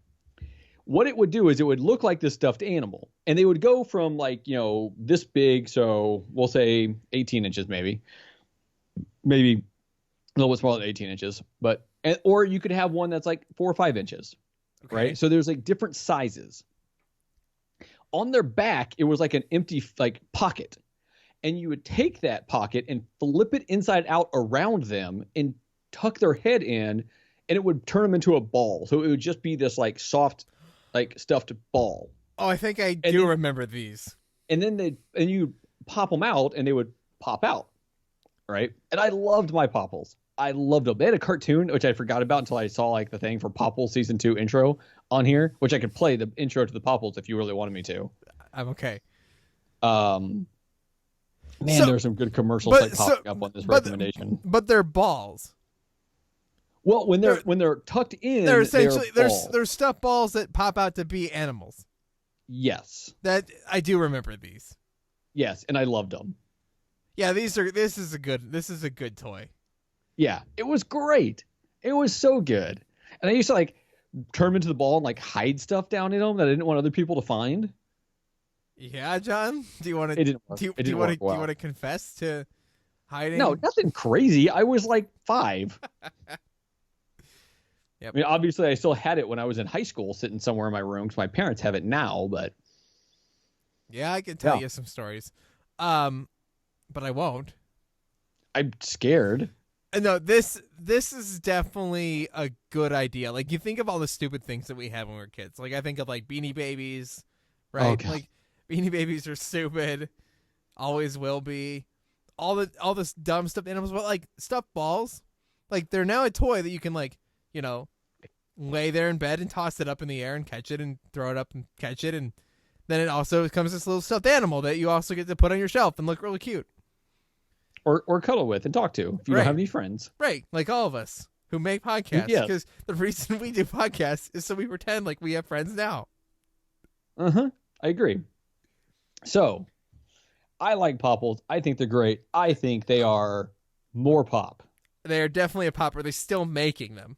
what it would do is it would look like this stuffed animal, and they would go from like, this big. So we'll say 18 inches, maybe a little bit smaller than 18 inches, or you could have one that's like 4 or 5 inches, right? So there's like different sizes. On their back, it was like an empty like pocket, and you would take that pocket and flip it inside out around them and tuck their head in, and it would turn them into a ball. So it would just be this like soft, like stuffed ball. Oh, I think I do remember these. And then you pop them out, and they would pop out, right? And I loved my Popples. I loved them. They had a cartoon, which I forgot about until I saw like the thing for Popples season 2 intro on here, which I could play the intro to the Popples if you really wanted me to. I'm okay. There's some good commercials popping up on this recommendation. But they're balls. Well, when they're tucked in, they're essentially they're stuffed balls that pop out to be animals. Yes. That I do remember these. Yes, and I loved them. Yeah, this is a good toy. Yeah, it was great. It was so good. And I used to like turn them into the ball and like hide stuff down in them that I didn't want other people to find. Yeah, John. Do you want to? It didn't work. Do you want to confess to hiding? No, nothing crazy. I was like 5. Yep. I mean, obviously, I still had it when I was in high school, sitting somewhere in my room because my parents have it now. But yeah, I can tell you some stories, but I won't. I'm scared. No, this is definitely a good idea. Like, you think of all the stupid things that we had when we were kids. Like, I think of like Beanie Babies, right? Oh, like Beanie Babies are stupid, always will be. All this dumb stuffed animals, but like stuffed balls, like they're now a toy that you can like, lay there in bed and toss it up in the air and catch it and throw it up and catch it, and then it also becomes this little stuffed animal that you also get to put on your shelf and look really cute. Or cuddle with and talk to if you don't have any friends. Right, like all of us who make podcasts. Because the reason we do podcasts is so we pretend like we have friends now. I agree. So, I like Popples. I think they're great. I think they are more pop. They are definitely a pop. Are they still making them?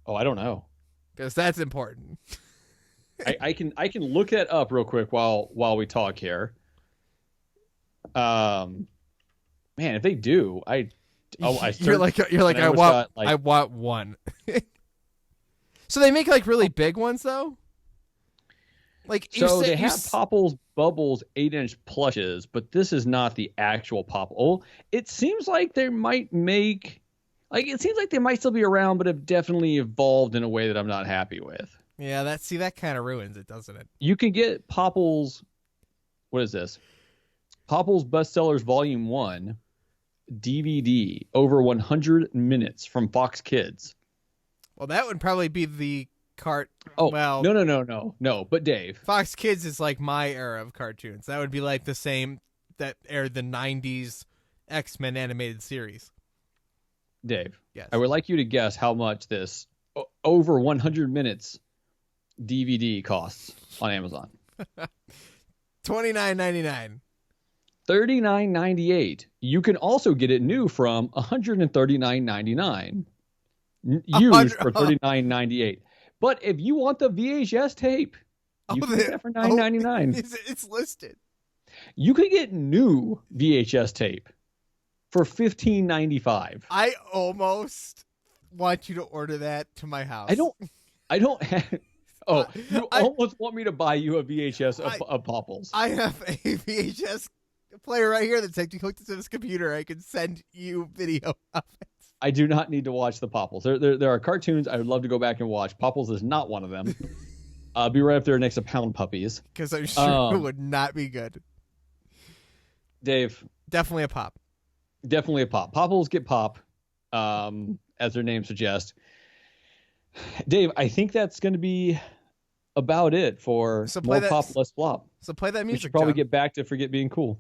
Oh, I don't know. Because that's important. I can look that up real quick while we talk here. Man, if they do, you're like I want one. So they make like really big ones though. Like they have Popples Bubbles 8-inch plushes, but this is not the actual Popple. It seems like they might make it seems like they might still be around, but have definitely evolved in a way that I'm not happy with. Yeah, that kind of ruins it, doesn't it? You can get Popples. What is this? Popples Bestsellers Volume 1 DVD, over 100 minutes from Fox Kids. Well, that would probably be the cart. Oh, well, no. But Dave, Fox Kids is like my era of cartoons. That would be like the same that aired the 90s X-Men animated series. Dave, yes. I would like you to guess how much this over 100 minutes DVD costs on Amazon. $29.99. $39.98. You can also get it new from $139.99. Used for $39.98. But if you want the VHS tape, you can get it for $9.99. It's listed. You can get new VHS tape for $15.95. I almost want you to order that to my house. I don't have. Oh, you almost want me to buy you a VHS of Popples. I have a VHS player right here that's actually hooked to this computer. I can send you video of it. I do not need to watch the Popples. There are cartoons I would love to go back and watch. Popples is not one of them. Be right up there next to Pound Puppies. Because I'm sure it would not be good. Dave. Definitely a pop. Definitely a pop. Popples get pop, as their name suggests. Dave, I think that's going to be about it for more pop, less flop. So play that music, we should probably John. get back to Forget Being Cool.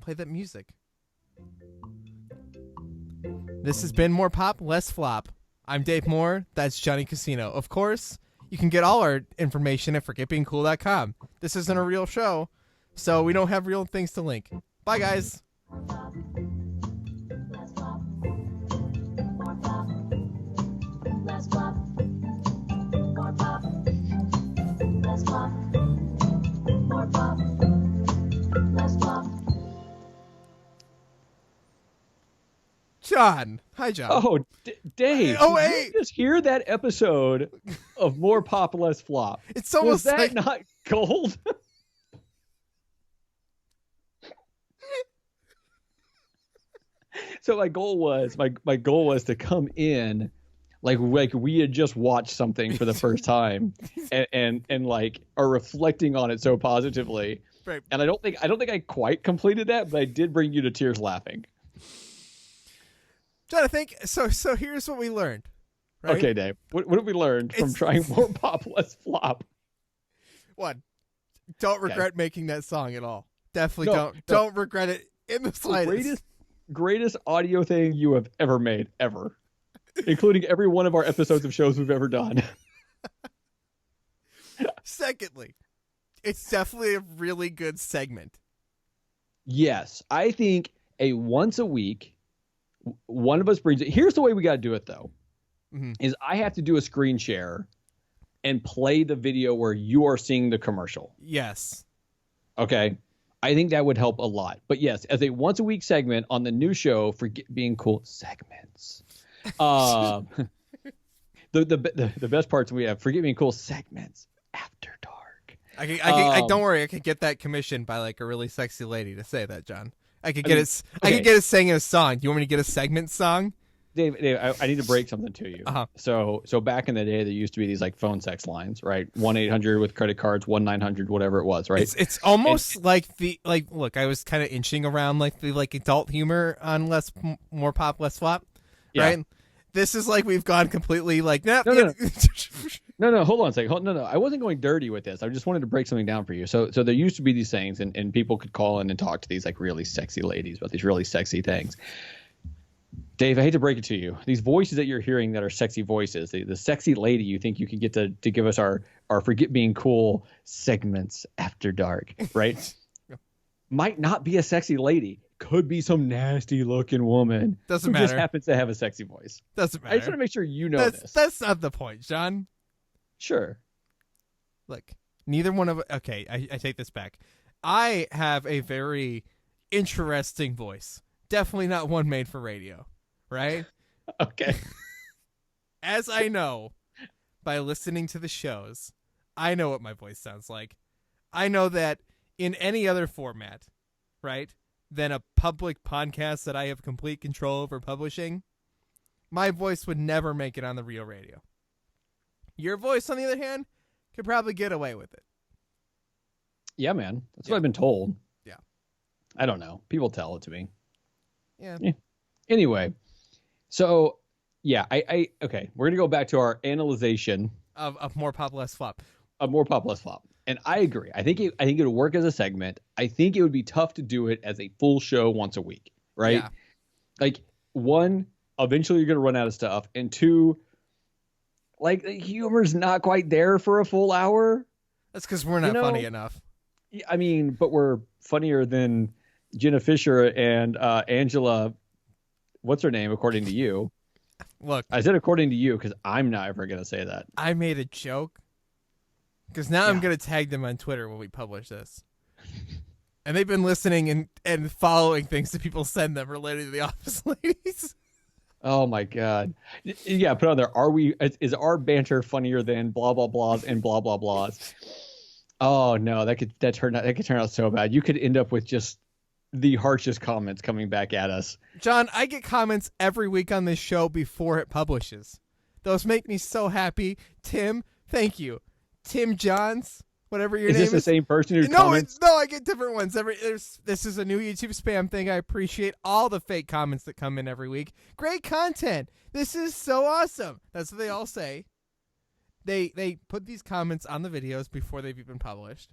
Play that music. This has been More Pop, Less Flop. I'm Dave Moore. That's Johnny Casino. Of course, you can get all our information at forgetbeingcool.com. This isn't a real show, so we don't have real things to link. Bye, guys. John. Hi, John. Oh, Dave. Oh, did wait. you just hear that episode of More Pop, Less Flop? It's almost Was that like... not gold? So my goal was to come in like we had just watched something for the first time and like are reflecting on it so positively. Right. And I don't think I quite completed that, but I did bring you to tears laughing. John, I think so here's what we learned. Right? Okay, Dave. What have we learned from trying More Pop, Less Flop? One, don't regret making that song at all. Definitely don't regret it in the slightest. Greatest audio thing you have ever made, ever. Including every one of our episodes of shows we've ever done. Secondly, it's definitely a really good segment. Yes. I think a once a week, one of us brings it. Here's the way we got to do it, though. Mm-hmm. Is I have to do a screen share and play the video where you are seeing the commercial. Yes. Okay. I think that would help a lot. But yes, as a once a week segment on the new show, Forget Being Cool segments. The best parts we have, Forget Being Cool segments after dark. I don't worry, I could get that commissioned by like a really sexy lady to say that, John. I could get it sang in a song. Do you want me to get a segment song? Dave, I need to break something to you. Uh-huh. So back in the day, there used to be these like phone sex lines, right? 1-800 with credit cards, 1-900, whatever it was, right? It's almost look, I was kind of inching around like the adult humor on More Pop, Less Flop, right? This is like we've gone completely like no. Hold on a second. No, I wasn't going dirty with this. I just wanted to break something down for you. So there used to be these things, and people could call in and talk to these like really sexy ladies about these really sexy things. Dave, I hate to break it to you. These voices that you're hearing that are sexy voices, the sexy lady you think you can get to give us our Forget Being Cool segments after dark, right? Might not be a sexy lady. Could be some nasty looking woman. Doesn't who matter. Just happens to have a sexy voice. Doesn't matter. I just want to make sure you know this. That's not the point, John. Sure. Look, neither one of... Okay, I take this back. I have a very interesting voice. Definitely not one made for radio. Right? Okay. As I know, by listening to the shows, I know what my voice sounds like. I know that in any other format, right, than a public podcast that I have complete control over publishing, my voice would never make it on the real radio. Your voice, on the other hand, could probably get away with it. Yeah, man. That's what I've been told. Yeah. I don't know. People tell it to me. Yeah. Anyway. So, yeah, okay. We're going to go back to our analyzation of More Pop, Less Flop. Of More Pop, Less Flop. And I agree. I think it would work as a segment. I think it would be tough to do it as a full show once a week, right? Yeah. Like, one, eventually you're going to run out of stuff. And two, like, the humor's not quite there for a full hour. That's because we're not funny enough. I mean, but we're funnier than Jenna Fisher and Angela... What's her name, according to you? Look. I said according to you because I'm not ever going to say that. I made a joke. Because now I'm going to tag them on Twitter when we publish this. And they've been listening and following things that people send them related to the Office Ladies. Oh my God. Yeah, put on there. Is our banter funnier than blah blah blahs and blah blah blahs? Oh no, that could turn out so bad. You could end up with just the harshest comments coming back at us. John, I get comments every week on this show before it publishes. Those make me so happy. Tim, thank you. Tim Johns, whatever your name is. Is this the same person who comments? No, I get different ones. This is a new YouTube spam thing. I appreciate all the fake comments that come in every week. Great content. This is so awesome. That's what they all say. They put these comments on the videos before they've even published.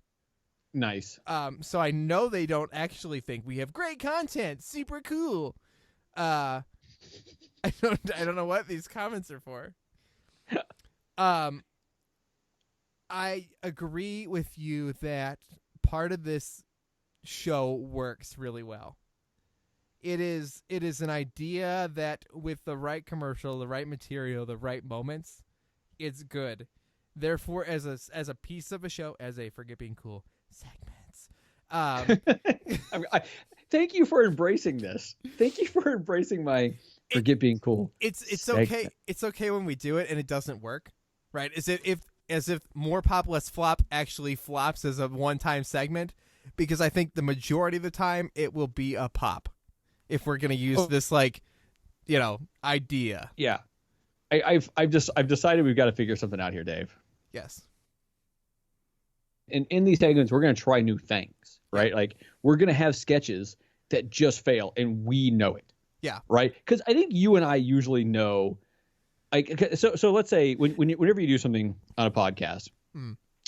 Nice. So I know they don't actually think we have great content. Super cool. I don't know what these comments are for. I agree with you that part of this show works really well. It is an idea that with the right commercial, the right material, the right moments, it's good. Therefore, as a piece of a show, as a Forget Being Cool segments. Thank you for embracing this. Thank you for embracing my Forget Being Cool. It's okay. It's okay when we do it and it doesn't work, right? As if More Pop Less Flop actually flops as a one-time segment, because I think the majority of the time it will be a pop if we're gonna use this idea. Yeah, I've decided we've got to figure something out here, Dave. Yes. In these segments, we're going to try new things, right? Like we're going to have sketches that just fail, and we know it. Yeah. Right. Because I think you and I usually know. So let's say whenever you do something on a podcast,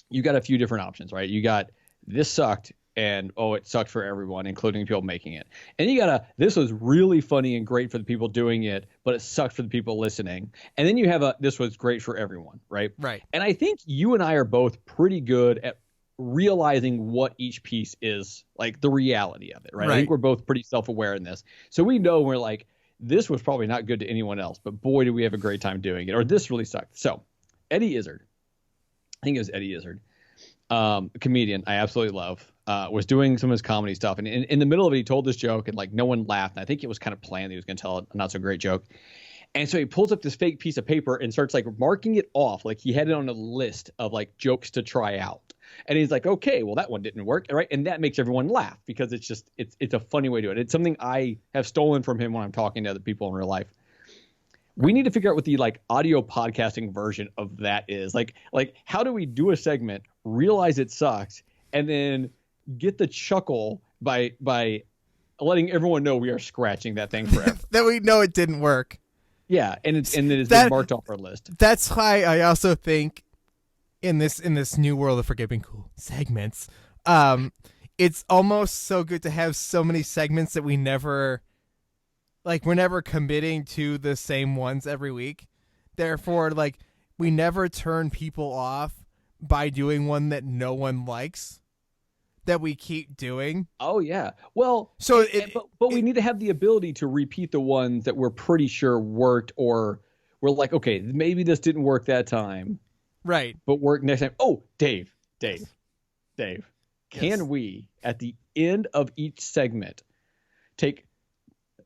you got a few different options, right? You got this sucked and it sucked for everyone, including people making it. And you got this was really funny and great for the people doing it, but it sucked for the people listening. And then you have this was great for everyone, right? Right. And I think you and I are both pretty good at realizing what each piece is, like the reality of it, right? I think we're both pretty self-aware in this. So we know we're like, this was probably not good to anyone else, but boy, did we have a great time doing it. Or this really sucked. So Eddie Izzard, I think it was Eddie Izzard, a comedian I absolutely love, was doing some of his comedy stuff. And in the middle of it, he told this joke and like no one laughed. And I think it was kind of planned that he was going to tell a not so great joke. And so he pulls up this fake piece of paper and starts like marking it off. Like he had it on a list of like jokes to try out. And he's like, okay, well, that one didn't work. Right. And that makes everyone laugh because it's a funny way to do it. It's something I have stolen from him when I'm talking to other people in real life. We need to figure out what the like audio podcasting version of that is. Like how do we do a segment, realize it sucks, and then get the chuckle by letting everyone know we are scratching that thing forever. That we know it didn't work. Yeah, and it's been marked off our list. That's why I also think in this new world of Forget Being Cool segments, it's almost so good to have so many segments that we're never committing to the same ones every week. Therefore, like we never turn people off by doing one that no one likes, that we keep doing. Oh yeah. Well, but we need to have the ability to repeat the ones that we're pretty sure worked, or we're like, okay, maybe this didn't work that time. Right. But work next time. Oh, Dave. Yes. Can we, at the end of each segment, take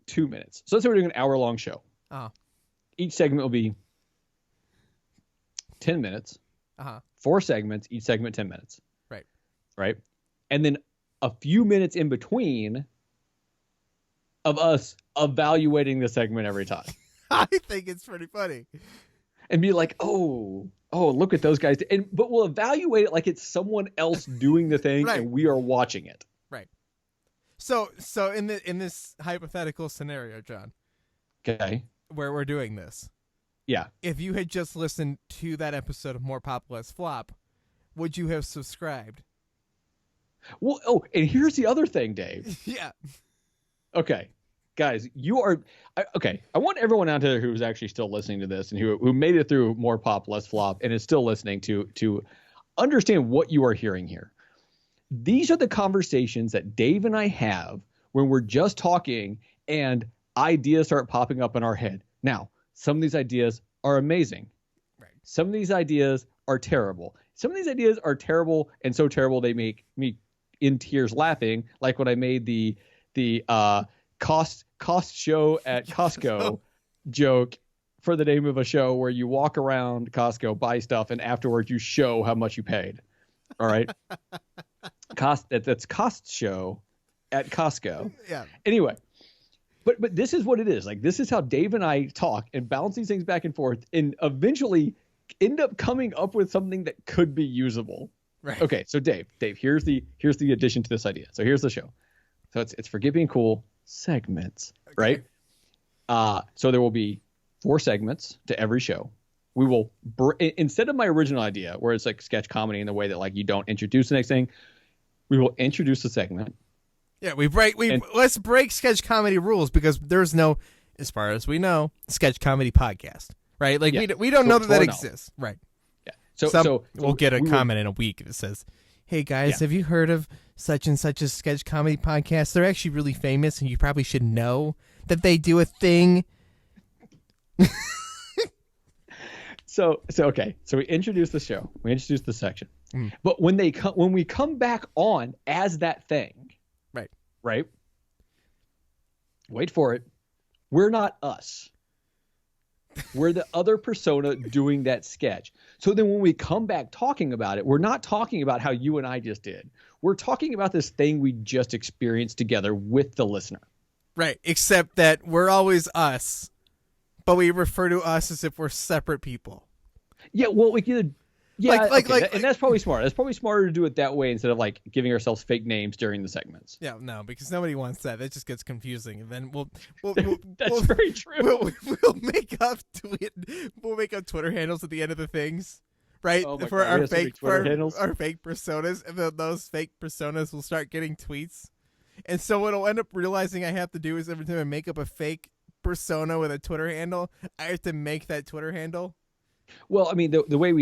2 minutes? So let's say we're doing an hour-long show. Each segment will be 10 minutes. 4 segments, each segment 10 minutes. Right. And then a few minutes in between of us evaluating the segment every time. I think it's pretty funny. And be like, oh, look at those guys. But we'll evaluate it like it's someone else doing the thing and we are watching it. Right. So in this hypothetical scenario, John. Okay. Where we're doing this. Yeah. If you had just listened to that episode of More Pop Less Flop, would you have subscribed? Well, and here's the other thing, Dave. Yeah. Okay. Guys, I want everyone out there who's actually still listening to this and who made it through More Pop, Less Flop and is still listening to understand what you are hearing here. These are the conversations that Dave and I have when we're just talking and ideas start popping up in our head. Now, some of these ideas are amazing. Right. Some of these ideas are terrible. Some of these ideas are terrible and so terrible they make me in tears laughing, like when I made the cost show at Costco joke for the name of a show where you walk around Costco, buy stuff, and afterwards you show how much you paid. All right. That's cost show at Costco. Yeah. Anyway, but this is what it is. Like, this is how Dave and I talk and bounce these things back and forth and eventually end up coming up with something that could be usable. Right. Okay. So Dave, here's the addition to this idea. So here's the show. So it's Forget Being Cool segments, right? So there will be 4 segments to every show. We will instead of my original idea where it's like sketch comedy in the way that like you don't introduce the next thing, we will introduce the segment. Yeah, let's break sketch comedy rules because there's no, as far as we know, sketch comedy podcast, right? Like we don't know that exists, right? Yeah. So we'll get a comment in a week that says, "Hey guys, have you heard of such and such a sketch comedy podcast? They're actually really famous, and you probably should know that they do a thing." So okay. So we introduce the show. We introduce the section. But when we come back on as that thing, right? Wait for it. We're not us. We're the other persona doing that sketch. So then when we come back talking about it, we're not talking about how you and I just did. We're talking about this thing we just experienced together with the listener. Right. Except that we're always us, but we refer to us as if we're separate people. Yeah. Well, we could. Yeah, and that's probably smart. It's probably smarter to do it that way instead of like giving ourselves fake names during the segments. Yeah, no, because nobody wants that. That just gets confusing, and then we'll that's very true. We'll make up Twitter handles at the end of the things, right? Oh my for God, our fake handles, our fake personas, and then those fake personas will start getting tweets. And so what I'll end up realizing I have to do is every time I make up a fake persona with a Twitter handle, I have to make that Twitter handle. Well, I mean, the way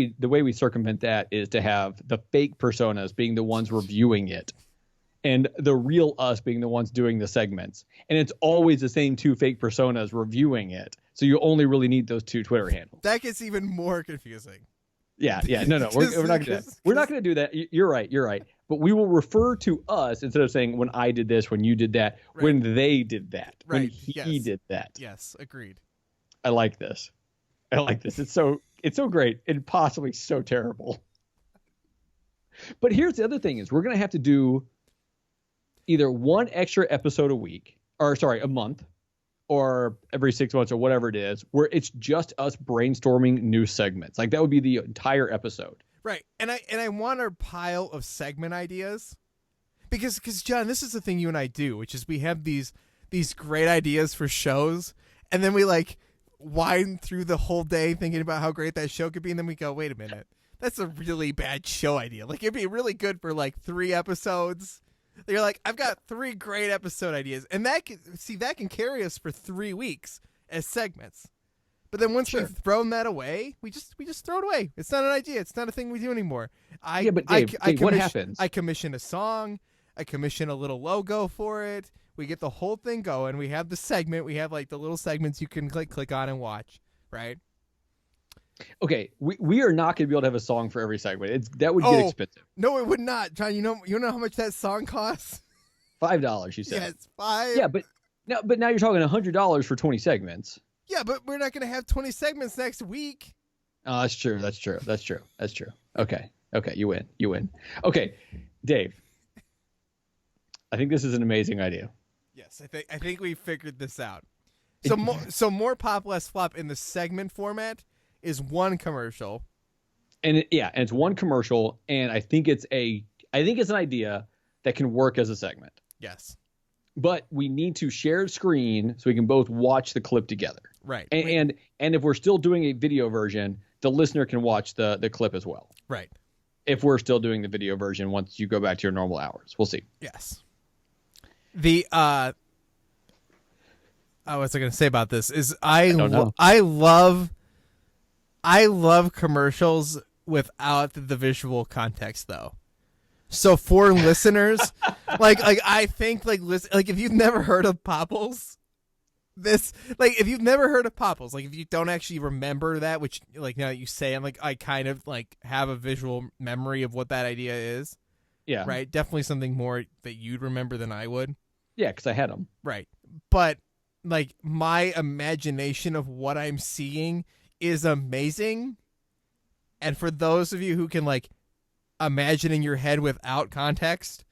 we circumvent that is to have the fake personas being the ones reviewing it, and the real us being the ones doing the segments. And it's always the same 2 fake personas reviewing it. So you only really need those 2 Twitter handles. That gets even more confusing. Yeah. No, we're not gonna do that. We're not gonna do that. You're right. But we will refer to us instead of saying when I did this, when you did that, when they did that, when he did that. Yes, agreed. I like this. It's so great and possibly so terrible. But here's the other thing is we're going to have to do either one extra episode a month, or every 6 months or whatever it is, where it's just us brainstorming new segments. Like that would be the entire episode. Right. And I want our pile of segment ideas because John, this is the thing you and I do, which is we have these great ideas for shows, and then we like wind through the whole day thinking about how great that show could be, and then we go, wait a minute, that's a really bad show idea. Like it'd be really good for like 3 episodes. You're like, I've got 3 great episode ideas, and that can carry us for 3 weeks as segments. But then once we've thrown that away, we just throw it away. It's not an idea. It's not a thing we do anymore. But Dave, what happens? I commission a song. I commission a little logo for it. We get the whole thing going. We have the segment. We have like the little segments you can click on and watch, right? Okay, we are not going to be able to have a song for every segment. That would get expensive. No, it would not, John. You know how much that song costs? $5, you said. Yeah, it's $5. Yeah, but now you're talking $100 for 20 segments. Yeah, but we're not going to have 20 segments next week. Oh, that's true. Okay, you win. Okay, Dave. I think this is an amazing idea. Yes, I think we figured this out. So more pop, less flop in the segment format is one commercial. And it's one commercial, and I think it's an idea that can work as a segment. Yes. But we need to share screen so we can both watch the clip together. Right. And if we're still doing a video version, the listener can watch the clip as well. Right. If we're still doing the video version once you go back to your normal hours. We'll see. Yes. What's I going to say about this is I love commercials without the visual context though. So for listeners, like I think like if you've never heard of Popples, if you've never heard of Popples, like if you don't actually remember that, which like now that you say, I'm like I kind of like have a visual memory of what that idea is. Yeah. Right. Definitely something more that you'd remember than I would. Yeah, because I had them. Right. But like my imagination of what I'm seeing is amazing. And for those of you who can like imagine in your head without context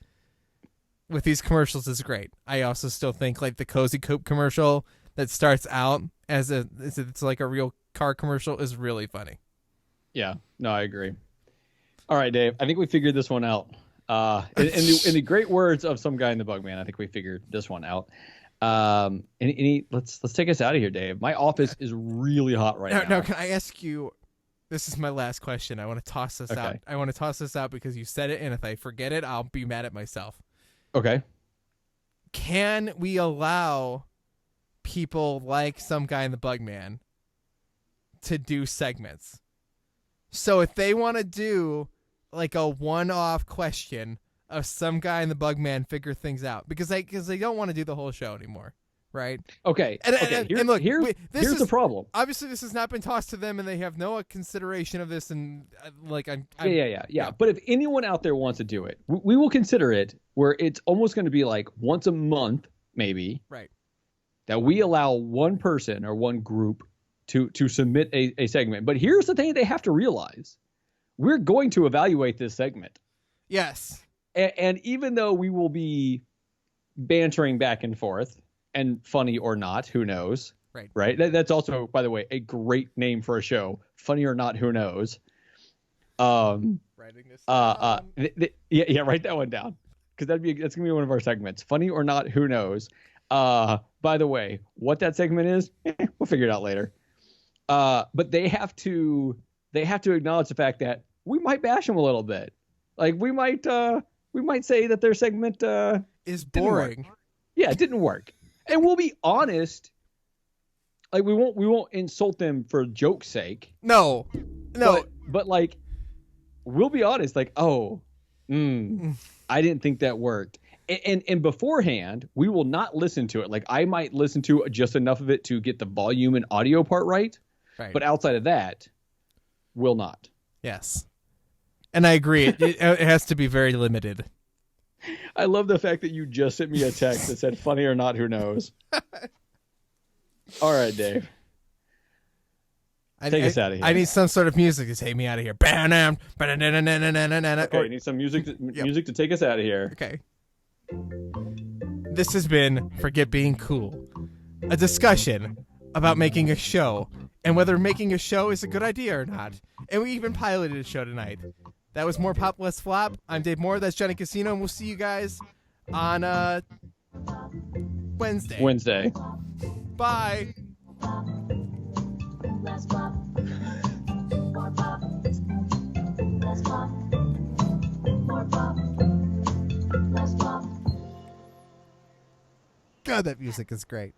with these commercials is great. I also still think like the Cozy Coop commercial that starts out as it's like a real car commercial is really funny. Yeah, no, I agree. All right, Dave, I think we figured this one out. In the great words of some guy in the Bugman, I think we figured this one out. Let's take us out of here, Dave. My office is really hot right now. No, can I ask you? This is my last question. I want to toss this out. I want to toss this out because you said it, and if I forget it, I'll be mad at myself. Okay. Can we allow people like some guy in the Bugman to do segments? So if they want to do like a one-off question of some guy in the Bugman figure things out, because they don't want to do the whole show anymore, right? Okay. And look, here's the problem. Obviously, this has not been tossed to them, and they have no consideration of this. And Yeah. But if anyone out there wants to do it, we will consider it. Where it's almost going to be like once a month, maybe. Right. That we allow one person or one group to submit a segment. But here's the thing they have to realize. We're going to evaluate this segment. Yes. And even though we will be bantering back and forth, and funny or not, who knows? Right. That's also, by the way, a great name for a show. Funny or not, who knows? Writing this down. Yeah, write that one down. Because that's gonna be one of our segments. Funny or not, who knows? By the way, what that segment is, we'll figure it out later. But they have to acknowledge the fact that we might bash them a little bit. Like we might say that their segment is boring. Yeah, it didn't work. And we'll be honest. Like we won't insult them for joke's sake. No. But like we'll be honest. Like I didn't think that worked. And beforehand, we will not listen to it. Like I might listen to just enough of it to get the volume and audio part right. But outside of that, will not. Yes. And I agree. It has to be very limited. I love the fact that you just sent me a text that said funny or not, who knows? All right, Dave. Take us out of here. I need some sort of music to take me out of here. Okay, I need some music to take us out of here. Okay. This has been Forget Being Cool, a discussion about making a show and whether making a show is a good idea or not. And we even piloted a show tonight. That was More Pop, Less Flop. I'm Dave Moore. That's Johnny Casino. And we'll see you guys on Wednesday. Bye. Less pop, more pop, less pop, more pop, less pop. God, that music is great.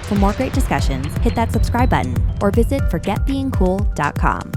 For more great discussions, hit that subscribe button or visit forgetbeingcool.com.